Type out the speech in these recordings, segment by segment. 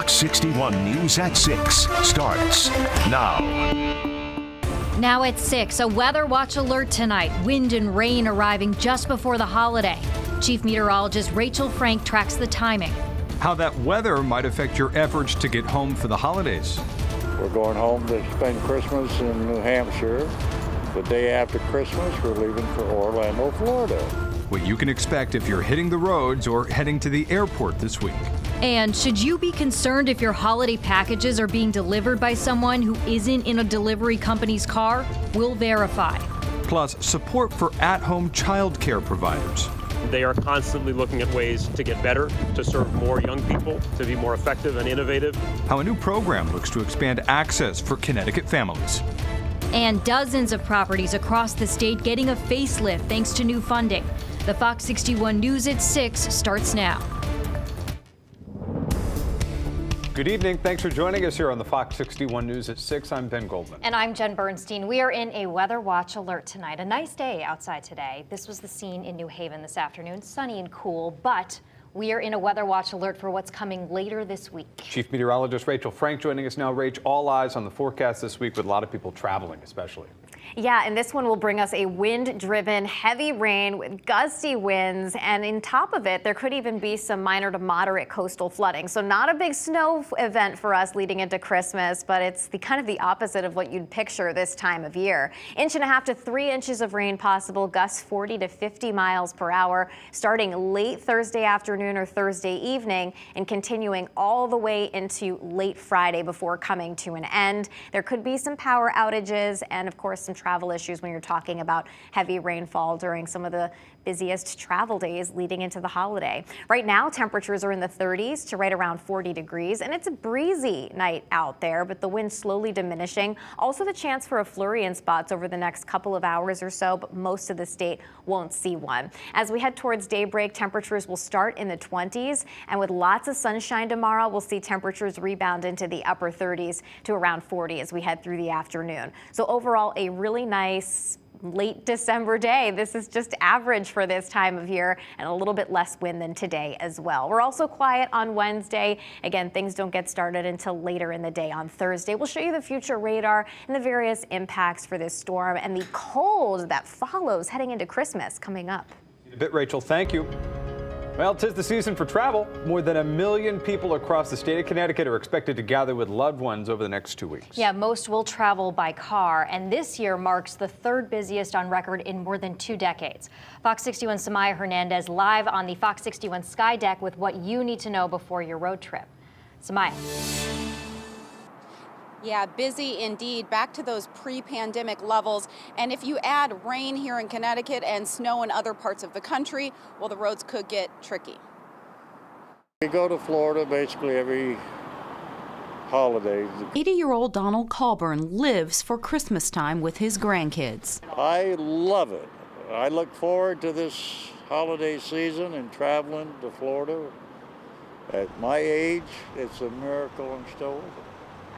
Fox 61 News at 6 starts now. Now at 6, a weather watch alert tonight. Wind and rain arriving just before the holiday. Chief Meteorologist Rachel Frank tracks the timing. How that weather might affect your efforts to get home for the holidays. We're going home to spend Christmas in New Hampshire. The day after Christmas, we're leaving for Orlando, Florida. What you can expect if you're hitting the roads or heading to the airport this week. And should you be concerned if your holiday packages are being delivered by someone who isn't in a delivery company's car? We'll verify. Plus, support for at-home childcare providers. They are constantly looking at ways to get better, to serve more young people, to be more effective and innovative. How a new program looks to expand access for Connecticut families. And dozens of properties across the state getting a facelift thanks to new funding. The Fox 61 News at 6 starts now. Good evening. Thanks for joining us here on the Fox 61 News at 6. I'm Ben Goldman. And I'm Jen Bernstein. We are in a weather watch alert tonight. A nice day outside today. This was the scene in New Haven this afternoon. Sunny and cool, but we are in a weather watch alert for what's coming later this week. Chief Meteorologist Rachel Frank joining us now. Rach, all eyes on the forecast this week with a lot of people traveling especially. Yeah, and this one will bring us a wind-driven heavy rain with gusty winds, and in top of it, there could even be some minor to moderate coastal flooding. So not a big snow event for us leading into Christmas, but it's the kind of the opposite of what you'd picture this time of year. 1.5 to 3 inches of rain possible, gusts 40 to 50 miles per hour, starting late Thursday afternoon or Thursday evening and continuing all the way into late Friday before coming to an end. There could be some power outages and, of course, some travel issues when you're talking about heavy rainfall during some of the busiest travel days leading into the holiday. Right now, temperatures are in the 30s to right around 40 degrees, and it's a breezy night out there, but the wind slowly diminishing. Also the chance for a flurry in spots over the next couple of hours or so, but most of the state won't see one. As we head towards daybreak, temperatures will start in the 20s, and with lots of sunshine tomorrow, we'll see temperatures rebound into the upper 30s to around 40 as we head through the afternoon. So overall, a really nice late December day. This is just average for this time of year and a little bit less wind than today as well. We're also quiet on Wednesday. Again, things don't get started until later in the day on Thursday. We'll show you the future radar and the various impacts for this storm and the cold that follows heading into Christmas coming up. A bit, Rachel. Thank you. Well, 'tis the season for travel. More than 1 million people across the state of Connecticut are expected to gather with loved ones over the next 2 weeks. Yeah, most will travel by car, and this year marks the third busiest on record in more than 2 decades. Fox 61's Samaya Hernandez live on the Fox 61 Sky Deck with what you need to know before your road trip. Samaya. Yeah, busy indeed, back to those pre-pandemic levels. And if you add rain here in Connecticut and snow in other parts of the country, well, the roads could get tricky. We go to Florida basically every holiday. 80-year-old Donald Colburn lives for Christmas time with his grandkids. I love it. I look forward to this holiday season and traveling to Florida. At my age, it's a miracle I'm still with it.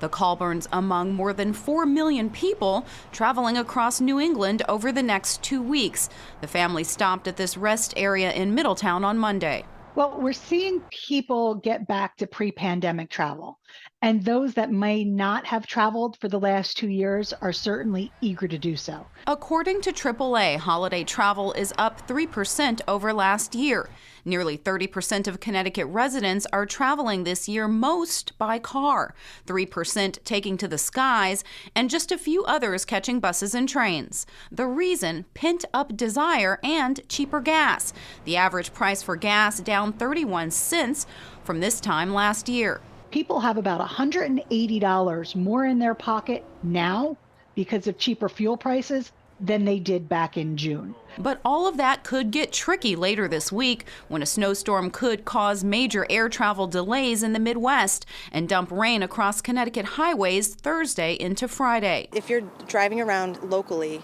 The Colburns among more than 4 million people traveling across New England over the next 2 weeks. The family stopped at this rest area in Middletown on Monday. Well, we're seeing people get back to pre-pandemic travel, and those that may not have traveled for the last 2 years are certainly eager to do so. According to AAA, holiday travel is up 3% over last year. Nearly 30% of Connecticut residents are traveling this year, most by car, 3% taking to the skies, and just a few others catching buses and trains. The reason? Pent-up desire and cheaper gas. The average price for gas down 31 cents from this time last year. People have about $180 more in their pocket now because of cheaper fuel prices than they did back in June. But all of that could get tricky later this week when a snowstorm could cause major air travel delays in the Midwest and dump rain across Connecticut highways Thursday into Friday. If you're driving around locally,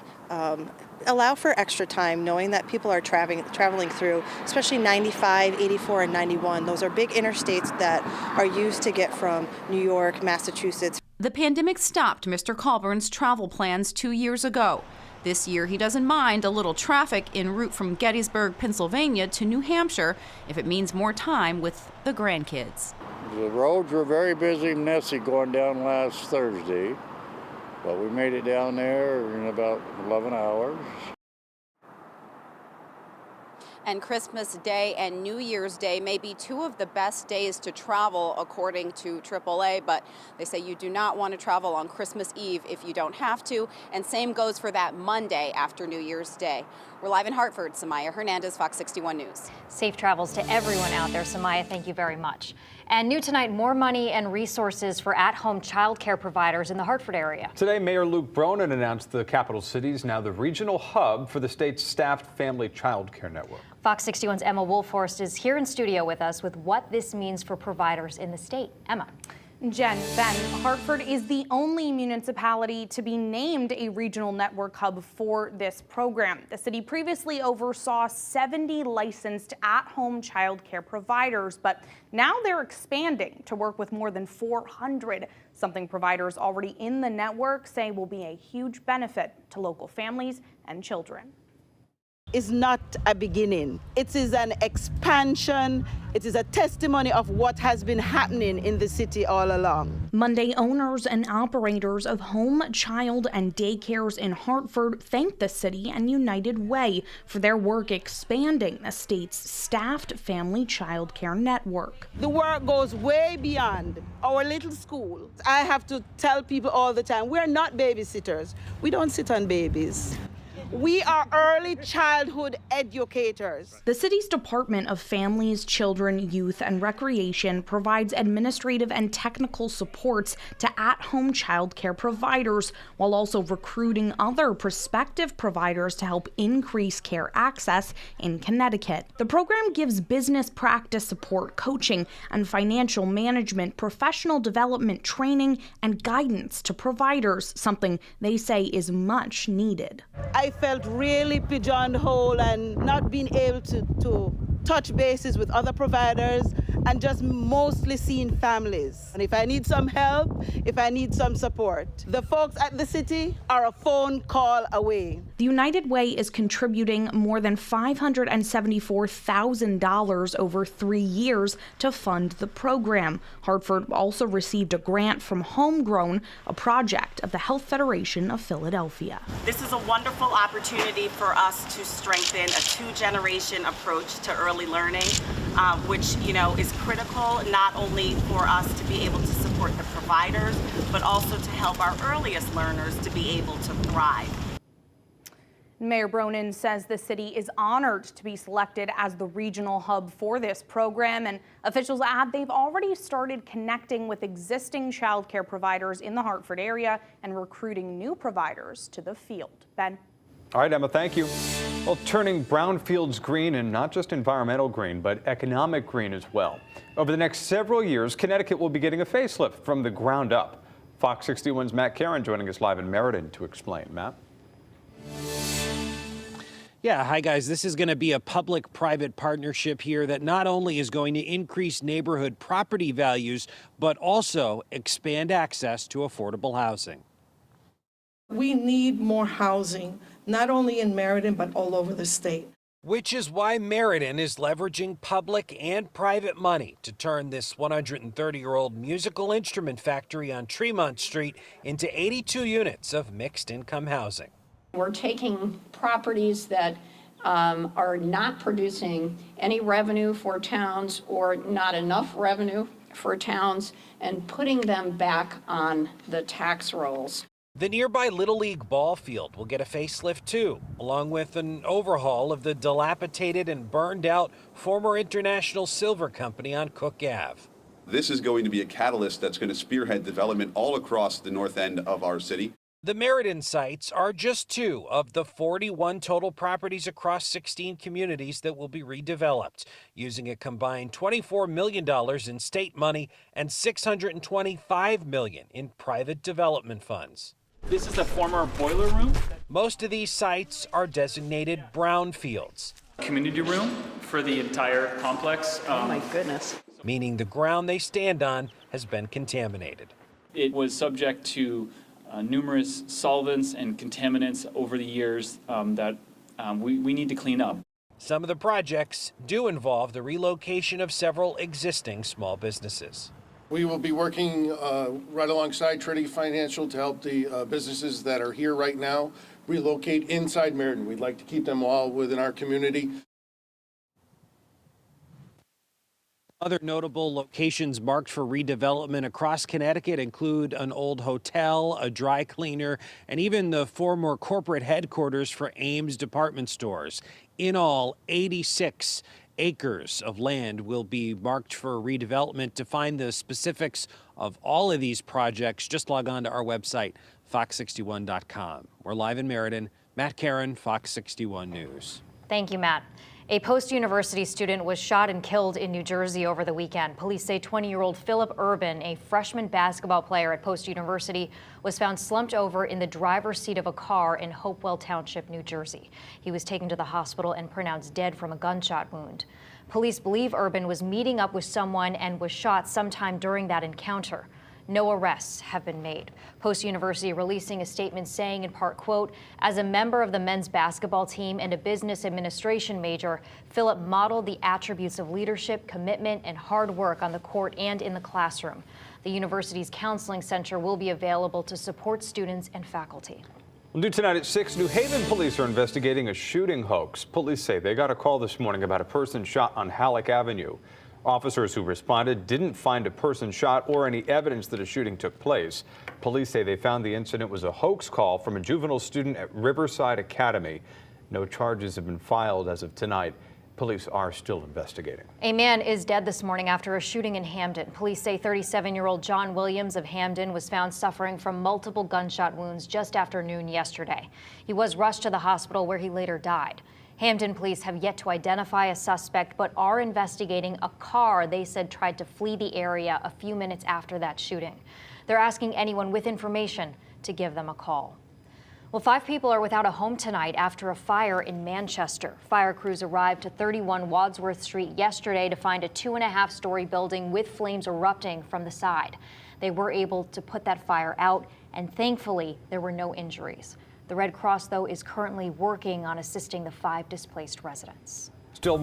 allow for extra time, knowing that people are traveling through, especially 95, 84, and 91. Those are big interstates that are used to get from New York, Massachusetts. The pandemic stopped Mr. Colburn's travel plans 2 years ago. This year, he doesn't mind a little traffic en route from Gettysburg, Pennsylvania to New Hampshire if it means more time with the grandkids. The roads were very busy and messy going down last Thursday, but we made it down there in about 11 hours. And Christmas Day and New Year's Day may be two of the best days to travel, according to AAA, but they say you do not want to travel on Christmas Eve if you don't have to, and same goes for that Monday after New Year's Day. We're live in Hartford. Samaya Hernandez, Fox 61 News. Safe travels to everyone out there. Samaya, thank you very much. And new tonight, more money and resources for at-home child care providers in the Hartford area. Today, Mayor Luke Bronin announced the capital city is now the regional hub for the state's staffed family child care network. Fox 61's Emma Wolfhorst is here in studio with us with what this means for providers in the state. Emma. Jen, Ben, Hartford is the only municipality to be named a regional network hub for this program. The city previously oversaw 70 licensed at-home child care providers, but now they're expanding to work with more than 400, something providers already in the network say will be a huge benefit to local families and children. Is not a beginning. It is an expansion. It is a testimony of what has been happening in the city all along. Monday, owners and operators of home, child, and daycares in Hartford thanked the city and United Way for their work expanding the state's staffed family child care network. The work goes way beyond our little school. I have to tell people all the time, we're not babysitters. We don't sit on babies. We are early childhood educators. The city's Department of Families, Children, Youth, and Recreation provides administrative and technical supports to at-home child care providers while also recruiting other prospective providers to help increase care access in Connecticut. The program gives business practice support, coaching, and financial management, professional development training, and guidance to providers, something they say is much needed. I felt really pigeonholed and not being able to touch bases with other providers and just mostly seeing families. And if I need some help, if I need some support, the folks at the city are a phone call away. The United Way is contributing more than $574,000 over 3 years to fund the program. Hartford also received a grant from Homegrown, a project of the Health Federation of Philadelphia. This is a wonderful opportunity for us to strengthen a two-generation approach to early learning, which, is critical not only for us to be able to support the providers, but also to help our earliest learners to be able to thrive. Mayor Bronin says the city is honored to be selected as the regional hub for this program, and officials add they've already started connecting with existing child care providers in the Hartford area and recruiting new providers to the field. Ben? All right, Emma, thank you. Well, turning brownfields green, and not just environmental green, but economic green as well. Over the next several years, Connecticut will be getting a facelift from the ground up. Fox 61's Matt Karen joining us live in Meriden to explain. Matt? Yeah, hi guys. This is going to be a public-private partnership here that not only is going to increase neighborhood property values, but also expand access to affordable housing. We need more housing, not only in Meriden, but all over the state. Which is why Meriden is leveraging public and private money to turn this 130-year-old musical instrument factory on Tremont Street into 82 units of mixed-income housing. We're taking properties that are not producing any revenue for towns or not enough revenue for towns and putting them back on the tax rolls. The nearby Little League ball field will get a facelift too, along with an overhaul of the dilapidated and burned out former International Silver Company on Cook Ave. This is going to be a catalyst that's going to spearhead development all across the north end of our city. The Meriden sites are just 2 of the 41 total properties across 16 communities that will be redeveloped, using a combined $24 million in state money and $625 million in private development funds. This is the former boiler room. Most of these sites are designated brownfields. Community room for the entire complex. Oh my goodness. Meaning the ground they stand on has been contaminated. It was subject to numerous solvents and contaminants over the years that we need to clean up. Some of the projects do involve the relocation of several existing small businesses. We will be working right alongside Trinity Financial to help the businesses that are here right now relocate inside Meriden. We'd like to keep them all within our community. Other notable locations marked for redevelopment across Connecticut include an old hotel, a dry cleaner, and even the former corporate headquarters for Ames department stores. In all, 86 acres of land will be marked for redevelopment. To find the specifics of all of these projects, just log on to our website, fox61.com. We're live in Meriden. Matt Caron, Fox 61 News. Thank you, Matt. A post-university student was shot and killed in New Jersey over the weekend. Police say 20-year-old Philip Urban, a freshman basketball player at Post University, was found slumped over in the driver's seat of a car in Hopewell Township, New Jersey. He was taken to the hospital and pronounced dead from a gunshot wound. Police believe Urban was meeting up with someone and was shot sometime during that encounter. No arrests have been made. Post University releasing a statement saying in part, quote, as a member of the men's basketball team and a business administration major, Philip modeled the attributes of leadership, commitment, and hard work on the court and in the classroom. The university's counseling center will be available to support students and faculty. We'll do tonight at 6. New Haven police are investigating a shooting hoax. Police say they got a call this morning about a person shot on Halleck Avenue. Officers who responded didn't find a person shot or any evidence that a shooting took place. Police say they found the incident was a hoax call from a juvenile student at Riverside Academy. No charges have been filed as of tonight. Police are still investigating. A man is dead this morning after a shooting in Hamden. Police say 37-year-old John Williams of Hamden was found suffering from multiple gunshot wounds just after noon yesterday. He was rushed to the hospital where he later died. Hamden police have yet to identify a suspect, but are investigating a car they said tried to flee the area a few minutes after that shooting. They're asking anyone with information to give them a call. Well, 5 people are without a home tonight after a fire in Manchester. Fire crews arrived to 31 Wadsworth Street yesterday to find a 2.5-story building with flames erupting from the side. They were able to put that fire out, and thankfully, there were no injuries. The Red Cross, though, is currently working on assisting the 5 displaced residents. Still